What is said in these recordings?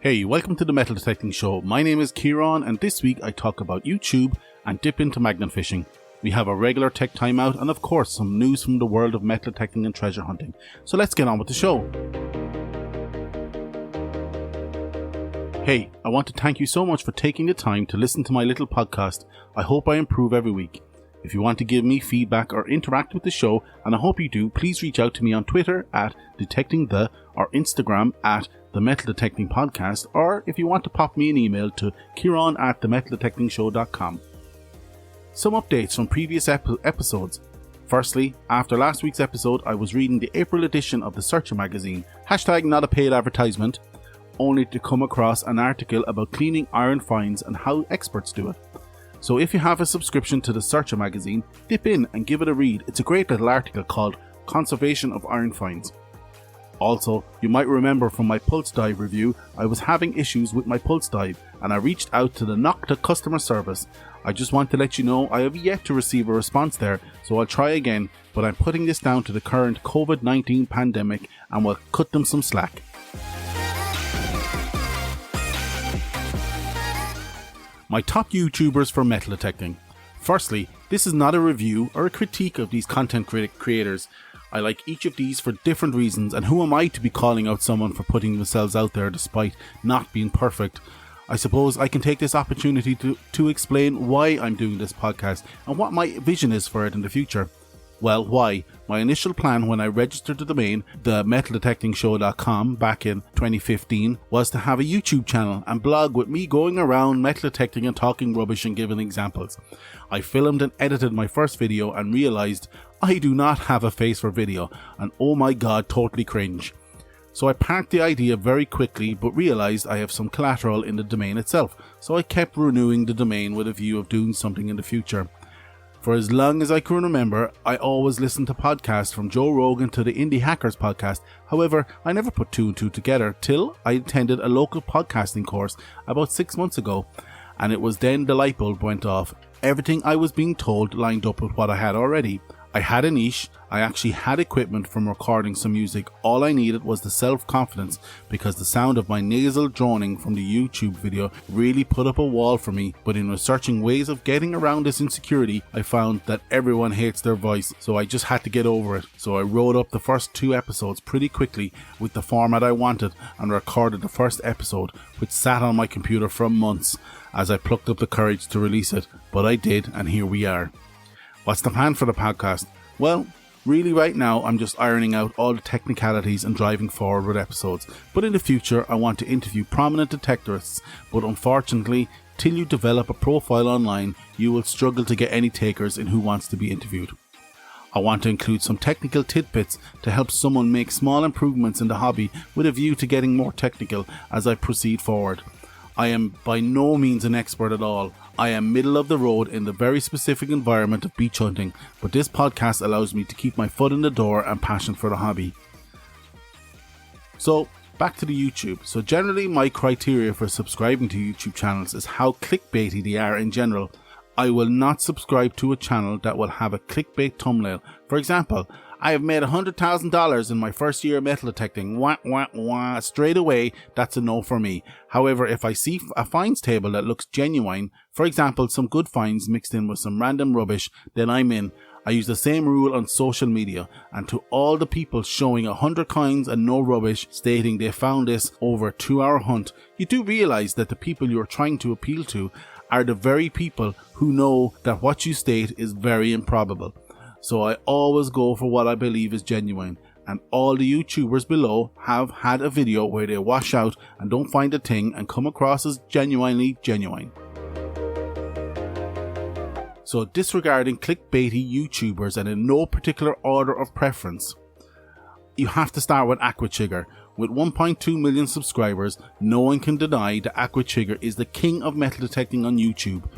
Hey, welcome to the Metal Detecting Show. My name is Kieran, and this week I talk about YouTube and dip into magnet fishing. We have a regular tech timeout and of course some news from the world of metal detecting and treasure hunting. So let's get on with the show. Hey, I want to thank you so much for taking the time to listen to my little podcast. I hope I improve every week. If you want to give me feedback or interact with the show, and I hope you do, please reach out to me on Twitter at DetectingThe or Instagram at The Metal Detecting Podcast, or if you want to pop me an email to Kieran at themetaldetectingshow.com. Some updates from previous episodes. Firstly, after last week's episode, I was reading the April edition of the Searcher magazine, hashtag not a paid advertisement, only to come across an article about cleaning iron finds and how experts do it. So if you have a subscription to the Searcher magazine, dip in and give it a read. It's a great little article called Conservation of Iron Finds. Also, you might remember from my Pulse Dive review, I was having issues with my Pulse Dive and I reached out to the Nocta customer service. I just want to let you know I have yet to receive a response there, so I'll try again, but I'm putting this down to the current COVID-19 pandemic and will cut them some slack. My top YouTubers for metal detecting. Firstly, this is not a review or a critique of these content creators. I like each of these for different reasons, and who am I to be calling out someone for putting themselves out there despite not being perfect? I suppose I can take this opportunity to explain why I'm doing this podcast and what my vision is for it in the future. Well, why? My initial plan when I registered the domain, themetaldetectingshow.com, back in 2015, was to have a YouTube channel and blog with me going around metal detecting and talking rubbish and giving examples. I filmed and edited my first video and realised I do not have a face for video, and oh my god, totally cringe. So I parked the idea very quickly, but realised I have some collateral in the domain itself, so I kept renewing the domain with a view of doing something in the future. For as long as I can remember, I always listened to podcasts from Joe Rogan to the Indie Hackers podcast. However, I never put two and two together till I attended a local podcasting course about 6 months ago, and it was then the light bulb went off. Everything I was being told lined up with what I had already. I had a niche, I actually had equipment from recording some music. All I needed was the self-confidence, because the sound of my nasal droning from the YouTube video really put up a wall for me. But in researching ways of getting around this insecurity, I found that everyone hates their voice, so I just had to get over it. So I wrote up the first 2 episodes pretty quickly with the format I wanted and recorded the first episode, which sat on my computer for months as I plucked up the courage to release it. But I did, and here we are. What's the plan for the podcast? Well, really right now I'm just ironing out all the technicalities and driving forward with episodes. But in the future I want to interview prominent detectorists, but unfortunately, till you develop a profile online, you will struggle to get any takers in who wants to be interviewed. I want to include some technical tidbits to help someone make small improvements in the hobby with a view to getting more technical as I proceed forward. I am by no means an expert at all. I am middle of the road in the very specific environment of beach hunting, but this podcast allows me to keep my foot in the door and passion for the hobby. So, back to the YouTube. So generally my criteria for subscribing to YouTube channels is how clickbaity they are in general. I will not subscribe to a channel that will have a clickbait thumbnail. For example, I have made $100,000 in my first year of metal detecting. Wah, wah, wah. Straight away, that's a no for me. However, if I see a finds table that looks genuine, for example, some good finds mixed in with some random rubbish, then I'm in. I use the same rule on social media, and to all the people showing 100 coins and no rubbish, stating they found this over a 2-hour hunt, you do realise that the people you're trying to appeal to are the very people who know that what you state is very improbable. So I always go for what I believe is genuine, and all the YouTubers below have had a video where they wash out and don't find a thing and come across as genuinely genuine. So disregarding clickbaity YouTubers and in no particular order of preference, you have to start with Aquachigger. With 1.2 million subscribers, no one can deny that Aquachigger is the king of metal detecting on YouTube.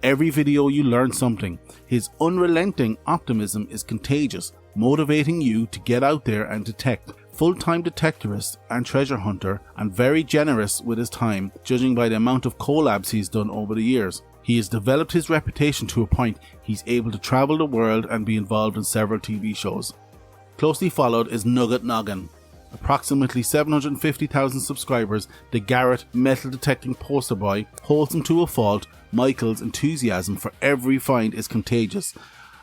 Every video you learn something. His unrelenting optimism is contagious, motivating you to get out there and detect. Full-time detectorist and treasure hunter, and very generous with his time, judging by the amount of collabs he's done over the years. He has developed his reputation to a point he's able to travel the world and be involved in several TV shows. Closely followed is Nugget Noggin, approximately 750,000 subscribers, the Garrett metal detecting poster boy holds him to a fault. Michael's enthusiasm for every find is contagious.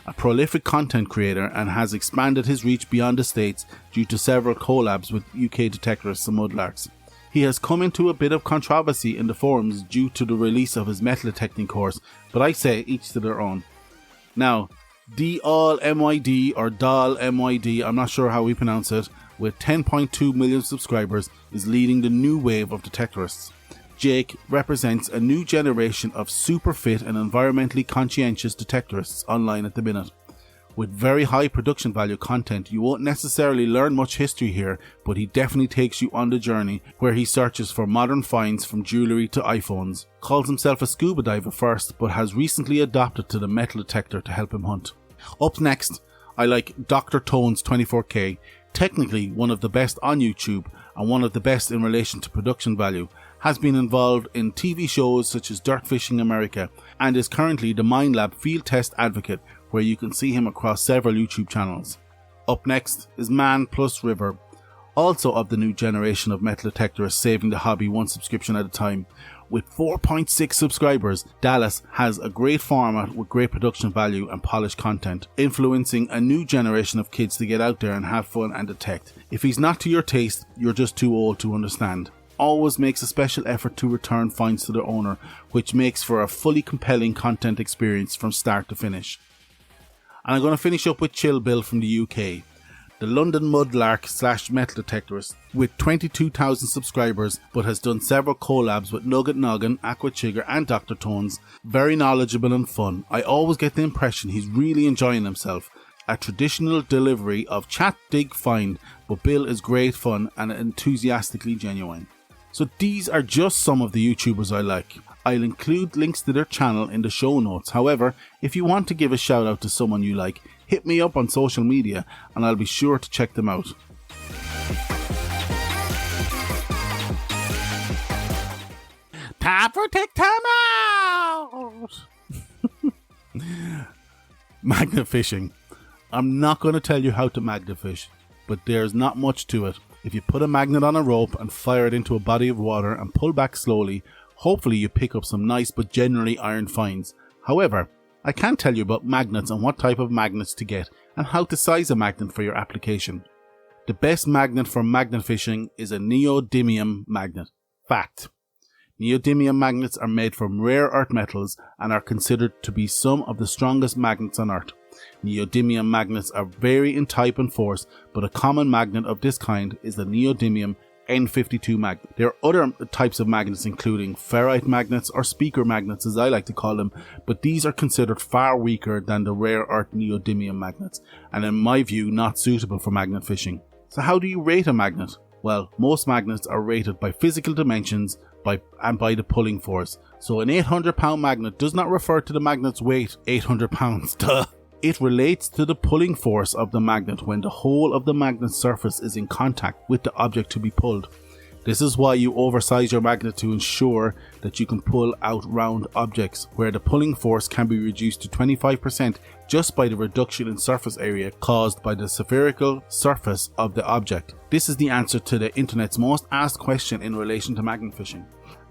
A prolific content creator and has expanded his reach beyond the States due to several collabs with UK detectorists and mudlarks. He has come into a bit of controversy in the forums due to the release of his metal detecting course, but I say each to their own. Now, Dal MYD or Dal MYD, I'm not sure how we pronounce it, with 10.2 million subscribers, is leading the new wave of detectorists. Jake represents a new generation of super fit and environmentally conscientious detectorists online at the minute. With very high production value content, you won't necessarily learn much history here, but he definitely takes you on the journey where he searches for modern finds from jewellery to iPhones. Calls himself a scuba diver first, but has recently adopted to the metal detector to help him hunt. Up next, I like Dr. Tones 24K, technically one of the best on YouTube and one of the best in relation to production value. Has been involved in TV shows such as Dirt Fishing America and is currently the Minelab field test advocate, where you can see him across several YouTube channels. Up next is Man Plus River, also of the new generation of metal detectorists saving the hobby one subscription at a time. With 4.6 subscribers, Dallas has a great format with great production value and polished content, influencing a new generation of kids to get out there and have fun and detect. If he's not to your taste, you're just too old to understand. Always makes a special effort to return finds to their owner, which makes for a fully compelling content experience from start to finish. And I'm going to finish up with Chill Bill from the UK, the London mudlark / metal detectorist with 22,000 subscribers, but has done several collabs with Nugget Noggin, Aqua Chigger and Dr. Tones. Very knowledgeable and fun. I always get the impression he's really enjoying himself. A traditional delivery of chat, dig, find, but Bill is great fun and enthusiastically genuine. So these are just some of the YouTubers I like. I'll include links to their channel in the show notes. However, if you want to give a shout out to someone you like, hit me up on social media and I'll be sure to check them out. Time for Take Time Out! Magnet fishing. I'm not going to tell you how to magnet fish, but there's not much to it. If you put a magnet on a rope and fire it into a body of water and pull back slowly, hopefully you pick up some nice but generally iron finds. However, I can tell you about magnets and what type of magnets to get and how to size a magnet for your application. The best magnet for magnet fishing is a neodymium magnet. Fact. Neodymium magnets are made from rare earth metals and are considered to be some of the strongest magnets on Earth. Neodymium magnets are vary in type and force, but a common magnet of this kind is the neodymium N52 magnet. There are other types of magnets including ferrite magnets or speaker magnets as I like to call them, but these are considered far weaker than the rare earth neodymium magnets and in my view not suitable for magnet fishing. So how do you rate a magnet? Well, most magnets are rated by physical dimensions and by the pulling force. So an 800 pound magnet does not refer to the magnet's weight, 800 pounds, duh. It relates to the pulling force of the magnet when the whole of the magnet's surface is in contact with the object to be pulled. This is why you oversize your magnet to ensure that you can pull out round objects, where the pulling force can be reduced to 25% just by the reduction in surface area caused by the spherical surface of the object. This is the answer to the internet's most asked question in relation to magnet fishing.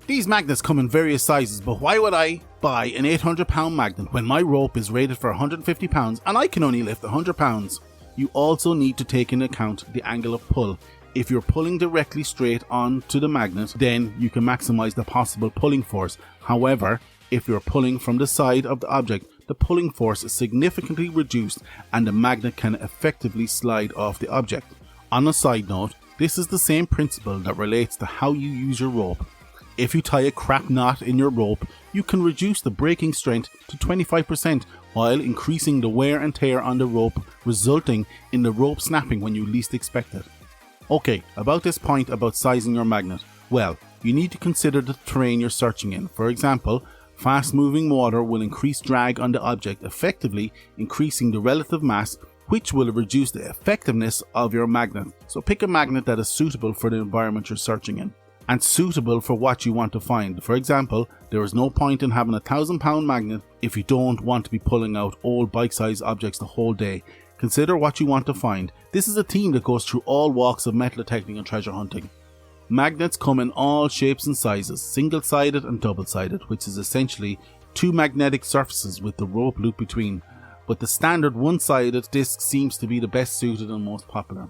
These magnets come in various sizes, but why would I buy an 800 pound magnet when my rope is rated for 150 pounds and I can only lift 100 pounds? You also need to take into account the angle of pull. If you're pulling directly straight onto the magnet, then you can maximize the possible pulling force. However, if you're pulling from the side of the object, the pulling force is significantly reduced and the magnet can effectively slide off the object. On a side note, this is the same principle that relates to how you use your rope. If you tie a crap knot in your rope, you can reduce the breaking strength to 25% while increasing the wear and tear on the rope, resulting in the rope snapping when you least expect it. Okay, about this point about sizing your magnet. Well, you need to consider the terrain you're searching in. For example, fast moving water will increase drag on the object, effectively increasing the relative mass, which will reduce the effectiveness of your magnet. So pick a magnet that is suitable for the environment you're searching in and suitable for what you want to find. For example, there is no point in having a 1,000 pound magnet if you don't want to be pulling out old bike-sized objects the whole day. Consider what you want to find. This is a team that goes through all walks of metal detecting and treasure hunting. Magnets come in all shapes and sizes, single-sided and double-sided, which is essentially two magnetic surfaces with the rope loop between, but the standard one-sided disc seems to be the best suited and most popular.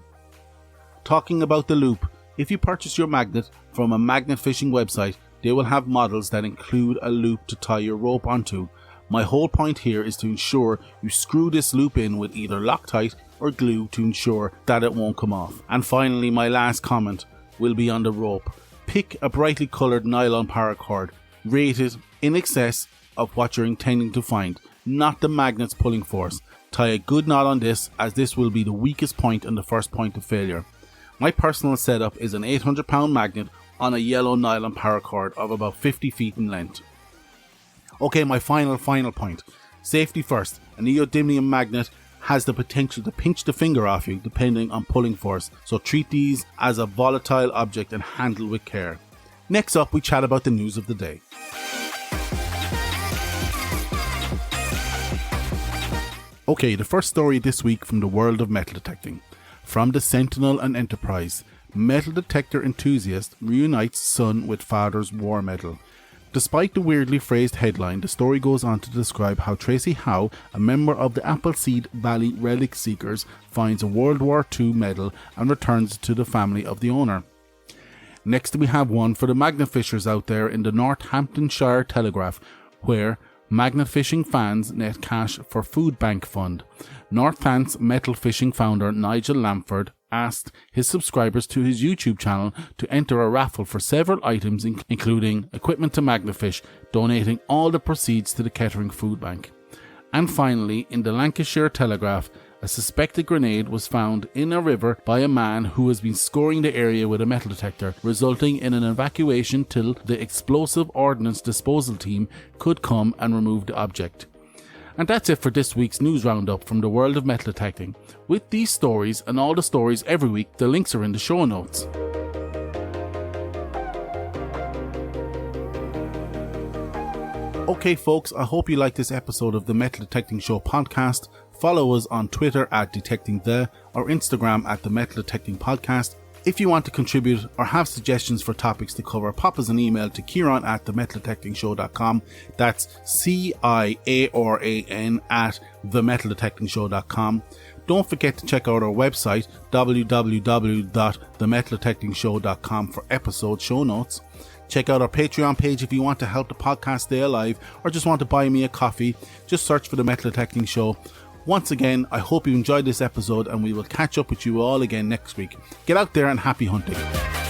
Talking about the loop, if you purchase your magnet from a magnet fishing website, they will have models that include a loop to tie your rope onto. My whole point here is to ensure you screw this loop in with either Loctite or glue to ensure that it won't come off. And finally, my last comment will be on the rope. Pick a brightly coloured nylon paracord, rated in excess of what you're intending to find, not the magnet's pulling force. Tie a good knot on this, as this will be the weakest point and the first point of failure. My personal setup is an 800-pound magnet on a yellow nylon paracord of about 50 feet in length. Okay, my final point. Safety first. A neodymium magnet has the potential to pinch the finger off you depending on pulling force, so treat these as a volatile object and handle with care. Next up, we chat about the news of the day. Okay, the first story this week from the world of metal detecting. From the Sentinel and Enterprise, metal detector enthusiast reunites son with father's war medal. Despite the weirdly phrased headline, the story goes on to describe how Tracy Howe, a member of the Appleseed Valley Relic Seekers, finds a World War II medal and returns it to the family of the owner. Next we have one for the magnet fishers out there in the Northamptonshire Telegraph, where magnet fishing fans net cash for food bank fund. Northants metal fishing founder Nigel Lamford asked his subscribers to his YouTube channel to enter a raffle for several items including equipment to magnafish, donating all the proceeds to the Kettering Food Bank. And finally, in the Lancashire Telegraph, a suspected grenade was found in a river by a man who has been scouring the area with a metal detector, resulting in an evacuation till the explosive ordnance disposal team could come and remove the object. And that's it for this week's news roundup from the world of metal detecting. With these stories and all the stories every week, the links are in the show notes. Okay folks, I hope you liked this episode of the Metal Detecting Show podcast. Follow us on Twitter at DetectingThe or Instagram at the Metal Detecting Podcast. If you want to contribute or have suggestions for topics to cover, pop us an email to Kieran at themetaldetectingshow.com. That's CIARAN at themetaldetectingshow.com. Don't forget to check out our website, www.themetaldetectingshow.com, for episode show notes. Check out our Patreon page if you want to help the podcast stay alive or just want to buy me a coffee. Just search for The Metal Detecting Show. Once again, I hope you enjoyed this episode and we will catch up with you all again next week. Get out there and happy hunting.